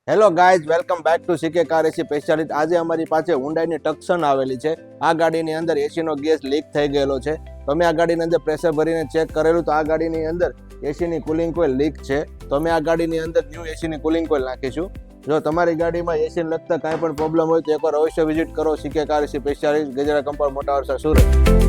Hello guys, welcome back to CK car AC specialist. આજે અમારી પાસે હુન્ડાઈની ટક્સન આવેલી છે. આ ગાડીની અંદર એસીનો ગેસ લીક થઈ ગયેલો છે. તો અમે આ ગાડીની અંદર પ્રેશર ભરીને ચેક કરેલું તો આ ગાડીની અંદર એસીની કુલિંગ કોઇલ લીક છે. તો અમે આ ગાડીની અંદર ન્યૂ એસીની કુલિંગ કોઇલ નાખીશું. જો તમારી ગાડીમાં એસીને લગતા કાંઈ પણ પ્રોબ્લેમ હોય તો એકવાર અવશ્ય વિઝિટ કરો સીકે કાર એસી સ્પેશિયાલિસ્ટ, ગજેરા કંપાઉન્ડ, મોટા વરસાદ, સુરત.